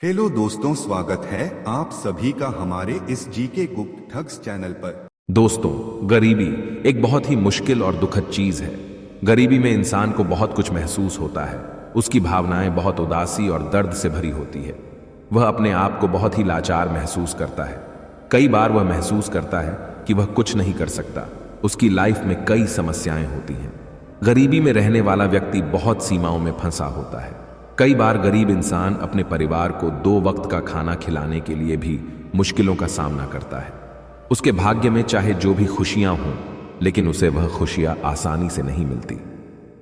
Hello दोस्तों, स्वागत है आप सभी का हमारे इस जीके गुप्त ठग्स चैनल पर। दोस्तों, गरीबी एक बहुत ही मुश्किल और दुखद चीज है। गरीबी में इंसान को बहुत कुछ महसूस होता है। उसकी भावनाएं बहुत उदासी और दर्द से भरी होती है। वह अपने आप को बहुत ही लाचार महसूस करता है। कई बार वह महसूस करता है कि वह कुछ नहीं कर सकता। उसकी लाइफ में कई समस्याएं होती हैं। गरीबी में रहने वाला व्यक्ति बहुत सीमाओं में फंसा होता है। कई बार गरीब इंसान अपने परिवार को 2 वक्त का खाना खिलाने के लिए भी मुश्किलों का सामना करता है। उसके भाग्य में चाहे जो भी खुशियां हों, लेकिन उसे वह खुशियां आसानी से नहीं मिलती।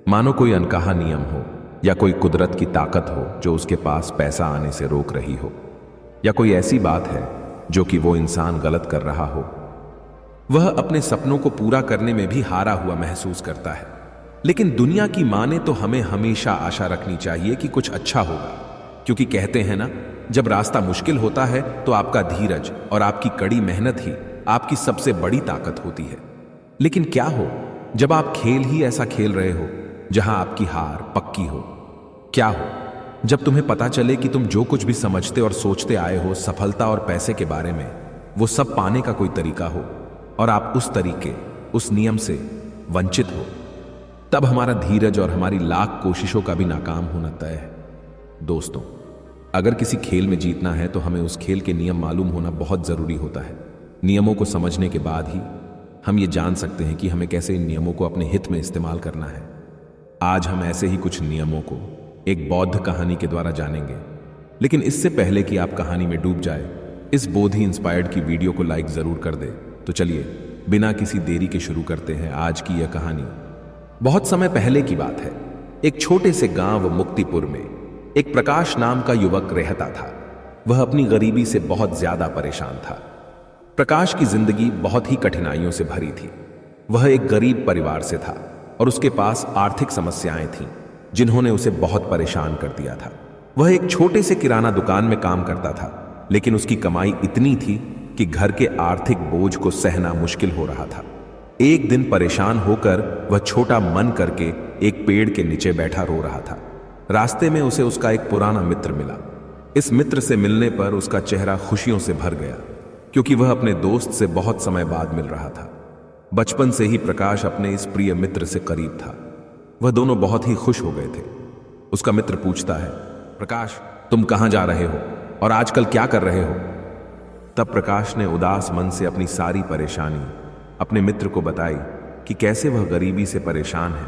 मानो कोई अनकहा नियम हो या कोई कुदरत की ताकत हो जो उसके पास पैसा आने से रोक रही हो, या कोई ऐसी बात है जो कि वो इंसान गलत कर रहा हो। वह अपने सपनों को पूरा करने में भी हारा हुआ महसूस करता है। लेकिन दुनिया की माने तो हमें हमेशा आशा रखनी चाहिए कि कुछ अच्छा होगा, क्योंकि कहते हैं ना, जब रास्ता मुश्किल होता है तो आपका धीरज और आपकी कड़ी मेहनत ही आपकी सबसे बड़ी ताकत होती है। लेकिन क्या हो जब आप खेल ही ऐसा खेल रहे हो जहां आपकी हार पक्की हो? क्या हो जब तुम्हें पता चले कि तुम जो कुछ भी समझते और सोचते आए हो सफलता और पैसे के बारे में, वो सब पाने का कोई तरीका हो और आप उस तरीके, उस नियम से वंचित हो? तब हमारा धीरज और हमारी लाख कोशिशों का भी नाकाम होना तय है। दोस्तों, अगर किसी खेल में जीतना है तो हमें उस खेल के नियम मालूम होना बहुत जरूरी होता है। नियमों को समझने के बाद ही हम ये जान सकते हैं कि हमें कैसे इन नियमों को अपने हित में इस्तेमाल करना है। आज हम ऐसे ही कुछ नियमों को एक बौद्ध कहानी के द्वारा जानेंगे। लेकिन इससे पहले कि आप कहानी में डूब जाए, इस बोधि इंस्पायर्ड की वीडियो को लाइक जरूर कर दे। तो चलिए बिना किसी देरी के शुरू करते हैं आज की यह कहानी। बहुत समय पहले की बात है। एक छोटे से गांव मुक्तिपुर में एक प्रकाश नाम का युवक रहता था। वह अपनी गरीबी से बहुत ज्यादा परेशान था। प्रकाश की जिंदगी बहुत ही कठिनाइयों से भरी थी। वह एक गरीब परिवार से था और उसके पास आर्थिक समस्याएं थीं जिन्होंने उसे बहुत परेशान कर दिया था। वह एक छोटे से किराना दुकान में काम करता था, लेकिन उसकी कमाई इतनी थी कि घर के आर्थिक बोझ को सहना मुश्किल हो रहा था। एक दिन परेशान होकर वह छोटा मन करके एक पेड़ के नीचे बैठा रो रहा था। रास्ते में उसे उसका एक पुराना मित्र मिला। इस मित्र से मिलने पर उसका चेहरा खुशियों से भर गया, क्योंकि वह अपने दोस्त से बहुत समय बाद मिल रहा था। बचपन से ही प्रकाश अपने इस प्रिय मित्र से करीब था। वह दोनों बहुत ही खुश हो गए थे। उसका मित्र पूछता है, प्रकाश, तुम कहां जा रहे हो और आजकल क्या कर रहे हो? तब प्रकाश ने उदास मन से अपनी सारी परेशानी अपने मित्र को बताई कि कैसे वह गरीबी से परेशान है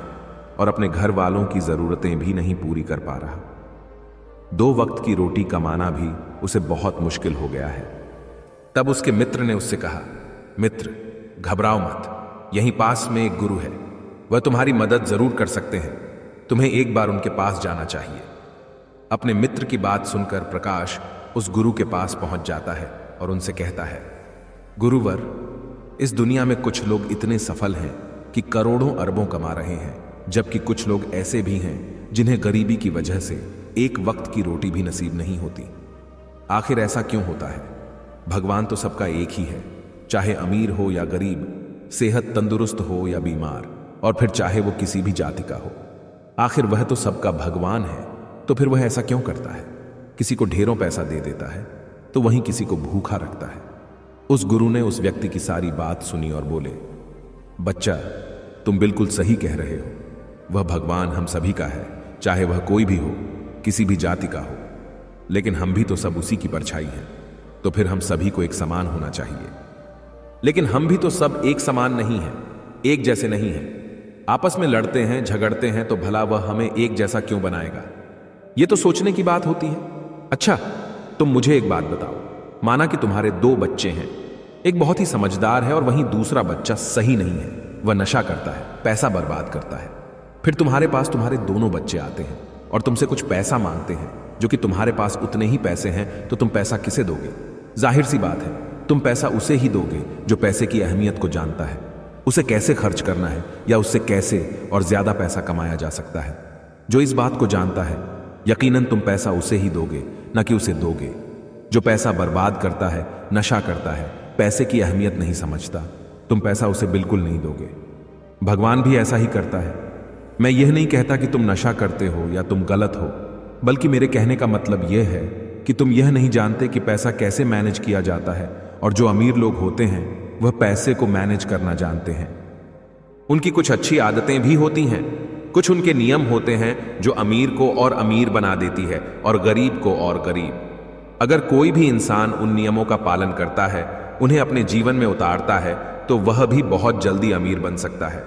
और अपने घर वालों की जरूरतें भी नहीं पूरी कर पा रहा। 2 वक्त की रोटी कमाना भी उसे बहुत मुश्किल हो गया है। तब उसके मित्र ने उससे कहा, मित्र, घबराओ मत, यहीं पास में एक गुरु है, वह तुम्हारी मदद जरूर कर सकते हैं। तुम्हें एक बार उनके पास जाना चाहिए। अपने मित्र की बात सुनकर प्रकाश उस गुरु के पास पहुंच जाता है और उनसे कहता है, गुरुवर, इस दुनिया में कुछ लोग इतने सफल हैं कि करोड़ों अरबों कमा रहे हैं, जबकि कुछ लोग ऐसे भी हैं जिन्हें गरीबी की वजह से एक वक्त की रोटी भी नसीब नहीं होती। आखिर ऐसा क्यों होता है? भगवान तो सबका एक ही है, चाहे अमीर हो या गरीब, सेहत तंदुरुस्त हो या बीमार, और फिर चाहे वो किसी भी जाति का हो। आखिर वह तो सबका भगवान है, तो फिर वह ऐसा क्यों करता है? किसी को ढेरों पैसा दे देता है तो वहीं किसी को भूखा रखता है। उस गुरु ने उस व्यक्ति की सारी बात सुनी और बोले, बच्चा, तुम बिल्कुल सही कह रहे हो। वह भगवान हम सभी का है, चाहे वह कोई भी हो, किसी भी जाति का हो। लेकिन हम भी तो सब उसी की परछाई हैं, तो फिर हम सभी को एक समान होना चाहिए। लेकिन हम भी तो सब एक समान नहीं हैं, एक जैसे नहीं हैं। आपस में लड़ते हैं, झगड़ते हैं, तो भला वह हमें एक जैसा क्यों बनाएगा? ये तो सोचने की बात होती है। अच्छा, तुम मुझे एक बात बताओ। माना कि तुम्हारे 2 बच्चे हैं, एक बहुत ही समझदार है और वहीं दूसरा बच्चा सही नहीं है, वह नशा करता है, पैसा बर्बाद करता है। फिर तुम्हारे पास तुम्हारे दोनों बच्चे आते हैं और तुमसे कुछ पैसा मांगते हैं, जो कि तुम्हारे पास उतने ही पैसे हैं, तो तुम पैसा किसे दोगे? जाहिर सी बात है, तुम पैसा उसे ही दोगे जो पैसे की अहमियत को जानता है, उसे कैसे खर्च करना है या उससे कैसे और ज्यादा पैसा कमाया जा सकता है। जो इस बात को जानता है, यकीनन तुम पैसा उसे ही दोगे, न कि उसे दोगे। जो पैसा बर्बाद करता है, नशा करता है, पैसे की अहमियत नहीं समझता, तुम पैसा उसे बिल्कुल नहीं दोगे। भगवान भी ऐसा ही करता है। मैं यह नहीं कहता कि तुम नशा करते हो या तुम गलत हो, बल्कि मेरे कहने का मतलब यह है कि तुम यह नहीं जानते कि पैसा कैसे मैनेज किया जाता है, और जो अमीर लोग होते हैं वह पैसे को मैनेज करना जानते हैं। उनकी कुछ अच्छी आदतें भी होती हैं, कुछ उनके नियम होते हैं जो अमीर को और अमीर बना देती है और गरीब को और गरीब। अगर कोई भी इंसान उन नियमों का पालन करता है, उन्हें अपने जीवन में उतारता है, तो वह भी बहुत जल्दी अमीर बन सकता है।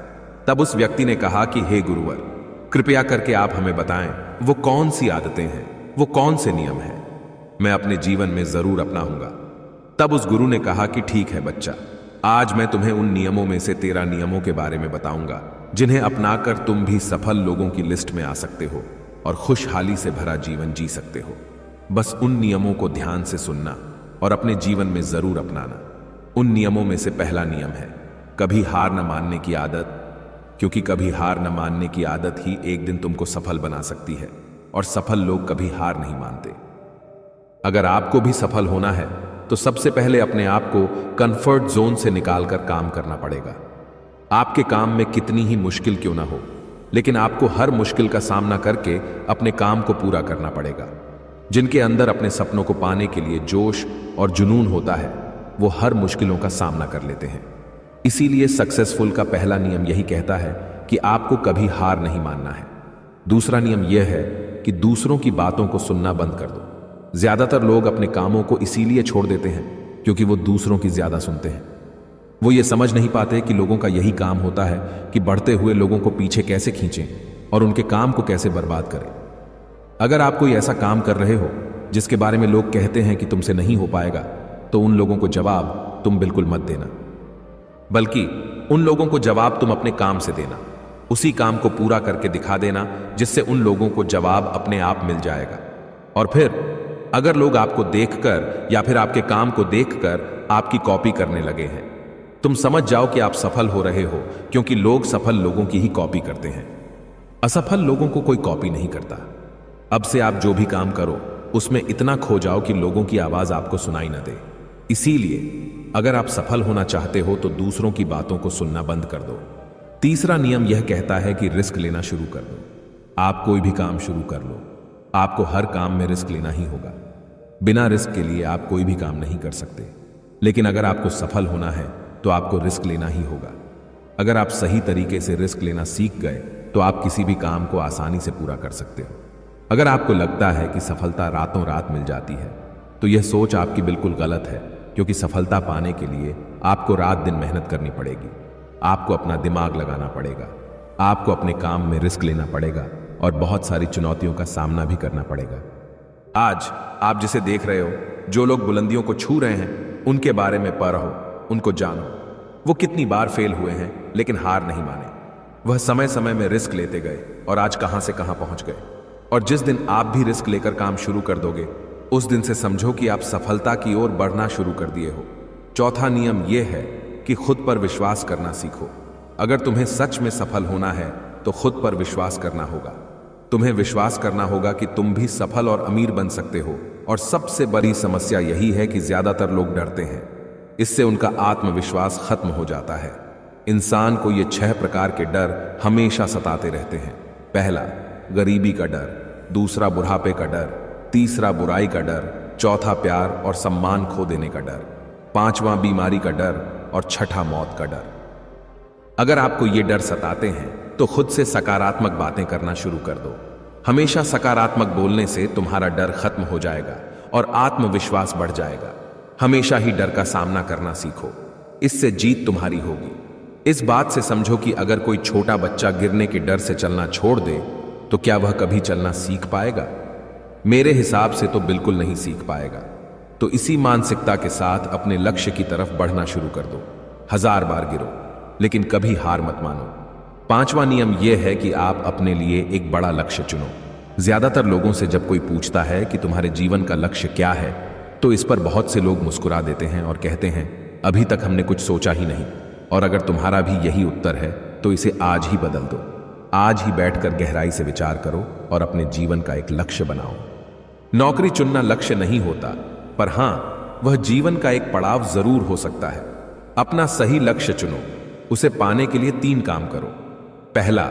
तब उस व्यक्ति ने कहा कि हे गुरुवर, कृपया करके आप हमें बताएं वो कौन सी आदतें हैं, वो कौन से नियम हैं, मैं अपने जीवन में जरूर अपनाऊंगा। तब उस गुरु ने कहा कि ठीक है बच्चा, आज मैं तुम्हें उन नियमों में से 13 नियमों के बारे में बताऊंगा जिन्हें अपनाकर तुम भी सफल लोगों की लिस्ट में आ सकते हो और खुशहाली से भरा जीवन जी सकते हो। बस उन नियमों को ध्यान से सुनना और अपने जीवन में जरूर अपनाना। उन नियमों में से पहला नियम है कभी हार न मानने की आदत, क्योंकि कभी हार न मानने की आदत ही एक दिन तुमको सफल बना सकती है, और सफल लोग कभी हार नहीं मानते। अगर आपको भी सफल होना है तो सबसे पहले अपने आप को कंफर्ट जोन से निकालकर काम करना पड़ेगा। आपके काम में कितनी ही मुश्किल क्यों ना हो, लेकिन आपको हर मुश्किल का सामना करके अपने काम को पूरा करना पड़ेगा। जिनके अंदर अपने सपनों को पाने के लिए जोश और जुनून होता है, वो हर मुश्किलों का सामना कर लेते हैं। इसीलिए सक्सेसफुल का पहला नियम यही कहता है कि आपको कभी हार नहीं मानना है। दूसरा नियम यह है कि दूसरों की बातों को सुनना बंद कर दो। ज्यादातर लोग अपने कामों को इसीलिए छोड़ देते हैं क्योंकि वो दूसरों की ज्यादा सुनते हैं। वो ये समझ नहीं पाते कि लोगों का यही काम होता है कि बढ़ते हुए लोगों को पीछे कैसे खींचें और उनके काम को कैसे बर्बाद करें। अगर आप कोई ऐसा काम कर रहे हो जिसके बारे में लोग कहते हैं कि तुमसे नहीं हो पाएगा, तो उन लोगों को जवाब तुम बिल्कुल मत देना, बल्कि उन लोगों को जवाब तुम अपने काम से देना। उसी काम को पूरा करके दिखा देना जिससे उन लोगों को जवाब अपने आप मिल जाएगा। और फिर अगर लोग आपको देखकर या फिर आपके काम को देखकर आपकी कॉपी करने लगे हैं, तुम समझ जाओ कि आप सफल हो रहे हो, क्योंकि लोग सफल लोगों की ही कॉपी करते हैं। असफल लोगों को कोई कॉपी नहीं करता। अब से आप जो भी काम करो उसमें इतना खो जाओ कि लोगों की आवाज आपको सुनाई न दे। इसीलिए अगर आप सफल होना चाहते हो तो दूसरों की बातों को सुनना बंद कर दो। तीसरा नियम यह कहता है कि रिस्क लेना शुरू कर दो। आप कोई भी काम शुरू कर लो, आपको हर काम में रिस्क लेना ही होगा। बिना रिस्क के लिए आप कोई भी काम नहीं कर सकते। लेकिन अगर आपको सफल होना है तो आपको रिस्क लेना ही होगा। अगर आप सही तरीके से रिस्क लेना सीख गए तो आप किसी भी काम को आसानी से पूरा कर सकते हो। अगर आपको लगता है कि सफलता रातों रात मिल जाती है, तो यह सोच आपकी बिल्कुल गलत है, क्योंकि सफलता पाने के लिए आपको रात दिन मेहनत करनी पड़ेगी। आपको अपना दिमाग लगाना पड़ेगा, आपको अपने काम में रिस्क लेना पड़ेगा और बहुत सारी चुनौतियों का सामना भी करना पड़ेगा। आज आप जिसे देख रहे हो, जो लोग बुलंदियों को छू रहे हैं, उनके बारे में पढ़ो, उनको जानो। वो कितनी बार फेल हुए हैं लेकिन हार नहीं माने। वह समय समय में रिस्क लेते गए और आज कहां से कहां पहुंच गए। और जिस दिन आप भी रिस्क लेकर काम शुरू कर दोगे, उस दिन से समझो कि आप सफलता की ओर बढ़ना शुरू कर दिए हो। चौथा नियम यह है कि खुद पर विश्वास करना सीखो। अगर तुम्हें सच में सफल होना है तो खुद पर विश्वास करना होगा। तुम्हें विश्वास करना होगा कि तुम भी सफल और अमीर बन सकते हो। और सबसे बड़ी समस्या यही है कि ज्यादातर लोग डरते हैं। इससे उनका आत्मविश्वास खत्म हो जाता है। इंसान को ये 6 प्रकार के डर हमेशा सताते रहते हैं। पहला, गरीबी का डर। दूसरा, बुढ़ापे का डर। तीसरा, बुराई का डर। चौथा, प्यार और सम्मान खो देने का डर। पांचवा, बीमारी का डर। और छठा, मौत का डर। अगर आपको ये डर सताते हैं तो खुद से सकारात्मक बातें करना शुरू कर दो। हमेशा सकारात्मक बोलने से तुम्हारा डर खत्म हो जाएगा और आत्मविश्वास बढ़ जाएगा। हमेशा ही डर का सामना करना सीखो, इससे जीत तुम्हारी होगी। इस बात से समझो कि अगर कोई छोटा बच्चा गिरने के डर से चलना छोड़ दे तो क्या वह कभी चलना सीख पाएगा? मेरे हिसाब से तो बिल्कुल नहीं सीख पाएगा। तो इसी मानसिकता के साथ अपने लक्ष्य की तरफ बढ़ना शुरू कर दो। 1000 बार गिरो लेकिन कभी हार मत मानो। पांचवा नियम यह है कि आप अपने लिए एक बड़ा लक्ष्य चुनो। ज्यादातर लोगों से जब कोई पूछता है कि तुम्हारे जीवन का लक्ष्य क्या है, तो इस पर बहुत से लोग मुस्कुरा देते हैं और कहते हैं अभी तक हमने कुछ सोचा ही नहीं। और अगर तुम्हारा भी यही उत्तर है तो इसे आज ही बदल दो। आज ही बैठकर गहराई से विचार करो और अपने जीवन का एक लक्ष्य बनाओ। नौकरी चुनना लक्ष्य नहीं होता, पर हां, वह जीवन का एक पड़ाव जरूर हो सकता है। अपना सही लक्ष्य चुनो। उसे पाने के लिए 3 काम करो। पहला,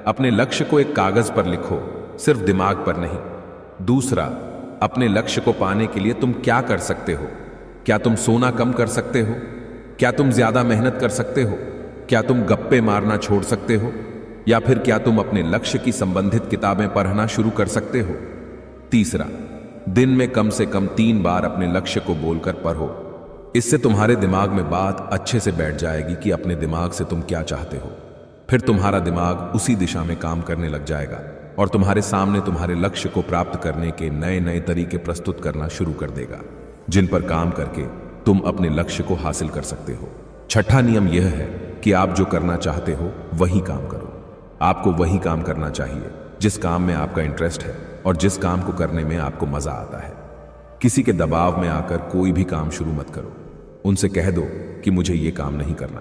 अपने लक्ष्य को एक कागज पर लिखो, सिर्फ दिमाग पर नहीं। दूसरा, अपने लक्ष्य को पाने के लिए तुम क्या कर सकते हो? क्या तुम सोना कम कर सकते हो? क्या तुम ज्यादा मेहनत कर सकते हो? क्या तुम गप्पे मारना छोड़ सकते हो? या फिर क्या तुम अपने लक्ष्य की संबंधित किताबें पढ़ना शुरू कर सकते हो? तीसरा, दिन में कम से कम 3 बार अपने लक्ष्य को बोलकर पढ़ो। इससे तुम्हारे दिमाग में बात अच्छे से बैठ जाएगी कि अपने दिमाग से तुम क्या चाहते हो। फिर तुम्हारा दिमाग उसी दिशा में काम करने लग जाएगा और तुम्हारे सामने तुम्हारे लक्ष्य को प्राप्त करने के नए नए तरीके प्रस्तुत करना शुरू कर देगा, जिन पर काम करके तुम अपने लक्ष्य को हासिल कर सकते हो। छठा नियम यह है कि आप जो करना चाहते हो वही काम करो। आपको वही काम करना चाहिए जिस काम में आपका इंटरेस्ट है और जिस काम को करने में आपको मजा आता है। किसी के दबाव में आकर कोई भी काम शुरू मत करो। उनसे कह दो कि मुझे ये काम नहीं करना,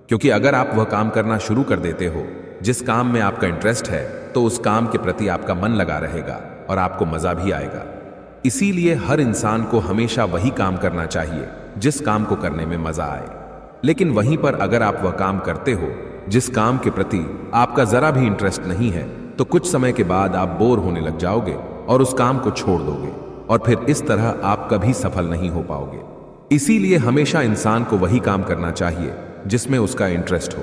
क्योंकि अगर आप वह काम करना शुरू कर देते हो जिस काम में आपका इंटरेस्ट है, तो उस काम के प्रति आपका मन लगा रहेगा और आपको मजा भी आएगा। इसीलिए हर इंसान को हमेशा वही काम करना चाहिए जिस काम को करने में मजा आए। लेकिन वहीं पर अगर आप वह काम करते हो जिस काम के प्रति आपका जरा भी इंटरेस्ट नहीं है, तो कुछ समय के बाद आप बोर होने लग जाओगे और उस काम को छोड़ दोगे और फिर इस तरह आप कभी सफल नहीं हो पाओगे। इसीलिए हमेशा इंसान को वही काम करना चाहिए जिसमें उसका इंटरेस्ट हो।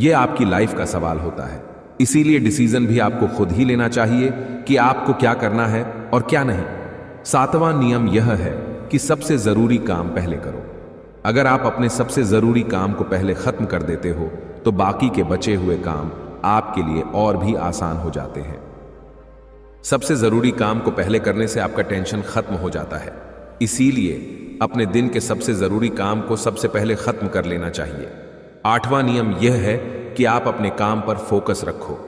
यह आपकी लाइफ का सवाल होता है। इसीलिए डिसीजन भी आपको खुद ही लेना चाहिए कि आपको क्या करना है और क्या नहीं। 7वां नियम यह है कि सबसे जरूरी काम पहले करो। अगर आप अपने सबसे जरूरी काम को पहले खत्म कर देते हो, तो बाकी के बचे हुए काम आपके लिए और भी आसान हो जाते हैं। सबसे जरूरी काम को पहले करने से आपका टेंशन खत्म हो जाता है। इसीलिए अपने दिन के सबसे जरूरी काम को सबसे पहले खत्म कर लेना चाहिए। 8वां नियम यह है कि आप अपने काम पर फोकस रखो।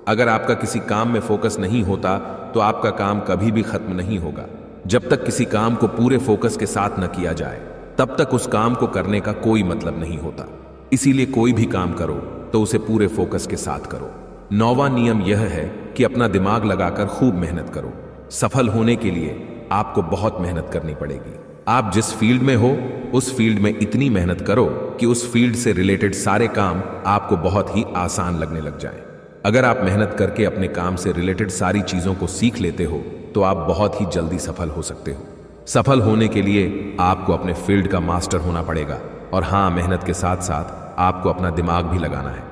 अगर आपका किसी काम में फोकस नहीं होता, तो आपका काम कभी भी खत्म नहीं होगा। जब तक किसी काम को पूरे फोकस के साथ न किया जाए, तब तक उस काम को करने का कोई मतलब नहीं होता। इसीलिए कोई भी काम करो तो उसे पूरे फोकस के साथ करो। 9वां नियम यह है कि अपना दिमाग लगाकर खूब मेहनत करो। सफल होने के लिए आपको बहुत मेहनत करनी पड़ेगी। आप जिस फील्ड में हो, उस फील्ड में इतनी मेहनत करो कि उस फील्ड से रिलेटेड सारे काम आपको बहुत ही आसान लगने लग जाएं। अगर आप मेहनत करके अपने काम से रिलेटेड सारी चीजों को सीख लेते हो, तो आप बहुत ही जल्दी सफल हो सकते हो। सफल होने के लिए आपको अपने फील्ड का मास्टर होना पड़ेगा, और हां, मेहनत के साथ साथ आपको अपना दिमाग भी लगाना है।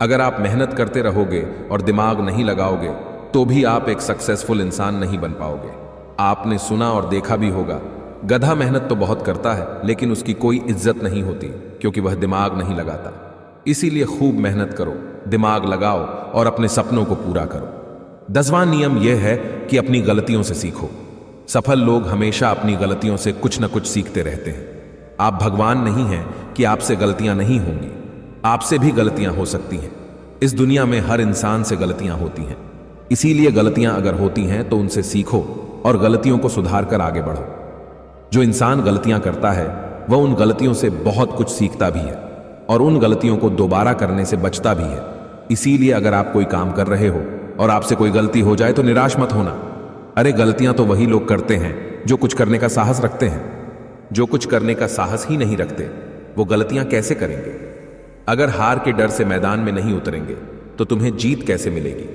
अगर आप मेहनत करते रहोगे और दिमाग नहीं लगाओगे, तो भी आप एक सक्सेसफुल इंसान नहीं बन पाओगे। आपने सुना और देखा भी होगा, गधा मेहनत तो बहुत करता है, लेकिन उसकी कोई इज्जत नहीं होती, क्योंकि वह दिमाग नहीं लगाता। इसीलिए खूब मेहनत करो, दिमाग लगाओ और अपने सपनों को पूरा करो। 10वां नियम यह है कि अपनी गलतियों से सीखो। सफल लोग हमेशा अपनी गलतियों से कुछ न कुछ सीखते रहते हैं। आप भगवान नहीं हैं कि आपसे गलतियां नहीं होंगी। आपसे भी गलतियां हो सकती हैं। इस दुनिया में हर इंसान से गलतियां होती हैं। इसीलिए गलतियां अगर होती हैं तो उनसे सीखो और गलतियों को सुधार कर आगे बढ़ो। जो इंसान गलतियां करता है, वह उन गलतियों से बहुत कुछ सीखता भी है और उन गलतियों को दोबारा करने से बचता भी है। इसीलिए अगर आप कोई काम कर रहे हो और आपसे कोई गलती हो जाए, तो निराश मत होना। अरे, गलतियां तो वही लोग करते हैं जो कुछ करने का साहस रखते हैं। जो कुछ करने का साहस ही नहीं रखते, वो गलतियां कैसे करेंगे? अगर हार के डर से मैदान में नहीं उतरेंगे, तो तुम्हें जीत कैसे मिलेगी?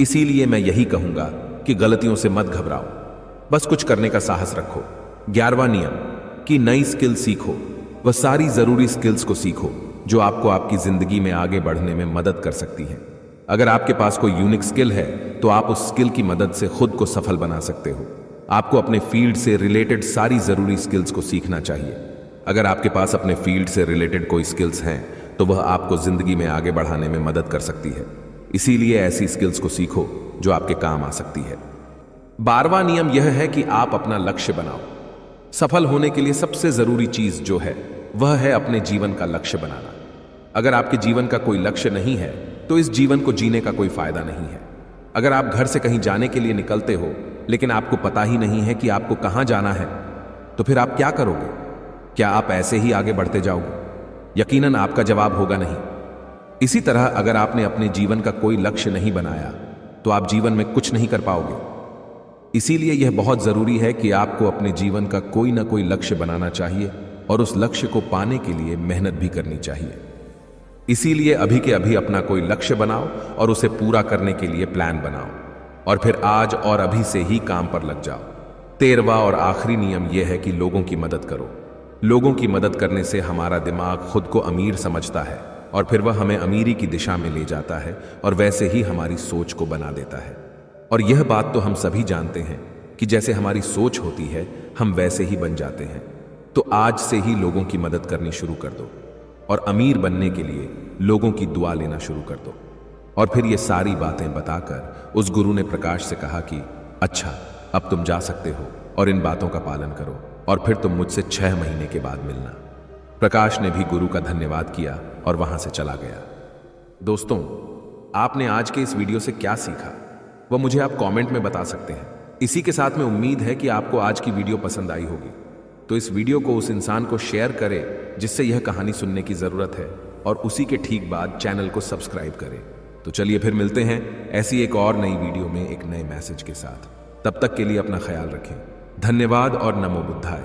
इसीलिए मैं यही कहूंगा कि गलतियों से मत घबराओ, बस कुछ करने का साहस रखो। 11वां नियम कि नई स्किल सीखो। वह सारी जरूरी स्किल्स को सीखो जो आपको आपकी जिंदगी में आगे बढ़ने में मदद कर सकती हैं। अगर आपके पास कोई यूनिक स्किल है, तो आप उस स्किल की मदद से खुद को सफल बना सकते हो। आपको अपने फील्ड से रिलेटेड सारी जरूरी स्किल्स को सीखना चाहिए। अगर आपके पास अपने फील्ड से रिलेटेड कोई स्किल्स हैं, तो वह आपको जिंदगी में आगे बढ़ाने में मदद कर सकती है। इसीलिए ऐसी स्किल्स को सीखो जो आपके काम आ सकती है। 12वां नियम यह है कि आप अपना लक्ष्य बनाओ। सफल होने के लिए सबसे जरूरी चीज जो है, वह है अपने जीवन का लक्ष्य बनाना। अगर आपके जीवन का कोई लक्ष्य नहीं है, तो इस जीवन को जीने का कोई फायदा नहीं है। अगर आप घर से कहीं जाने के लिए निकलते हो, लेकिन आपको पता ही नहीं है कि आपको कहां जाना है, तो फिर आप क्या करोगे? क्या आप ऐसे ही आगे बढ़ते जाओगे? यकीनन आपका जवाब होगा नहीं। इसी तरह अगर आपने अपने जीवन का कोई लक्ष्य नहीं बनाया, तो आप जीवन में कुछ नहीं कर पाओगे। इसीलिए यह बहुत जरूरी है कि आपको अपने जीवन का कोई ना कोई लक्ष्य बनाना चाहिए और उस लक्ष्य को पाने के लिए मेहनत भी करनी चाहिए। इसीलिए अभी के अभी अपना कोई लक्ष्य बनाओ और उसे पूरा करने के लिए प्लान बनाओ, और फिर आज और अभी से ही काम पर लग जाओ। 13वां और आखिरी नियम यह है कि लोगों की मदद करो। लोगों की मदद करने से हमारा दिमाग खुद को अमीर समझता है और फिर वह हमें अमीरी की दिशा में ले जाता है और वैसे ही हमारी सोच को बना देता है। और यह बात तो हम सभी जानते हैं कि जैसे हमारी सोच होती है हम वैसे ही बन जाते हैं। तो आज से ही लोगों की मदद करनी शुरू कर दो और अमीर बनने के लिए लोगों की दुआ लेना शुरू कर दो। और फिर ये सारी बातें बताकर उस गुरु ने प्रकाश से कहा कि अच्छा, अब तुम जा सकते हो और इन बातों का पालन करो और फिर तुम मुझसे 6 महीने के बाद मिलना। प्रकाश ने भी गुरु का धन्यवाद किया और वहां से चला गया। दोस्तों, आपने आज के इस वीडियो से क्या सीखा वह मुझे आप कमेंट में बता सकते हैं। इसी के साथ में उम्मीद है कि आपको आज की वीडियो पसंद आई होगी। तो इस वीडियो को उस इंसान को शेयर करें जिससे यह कहानी सुनने की जरूरत है और उसी के ठीक बाद चैनल को सब्सक्राइब करें। तो चलिए फिर मिलते हैं ऐसी एक और नई वीडियो में एक नए मैसेज के साथ। तब तक के लिए अपना ख्याल रखें। धन्यवाद और नमो बुद्धाय।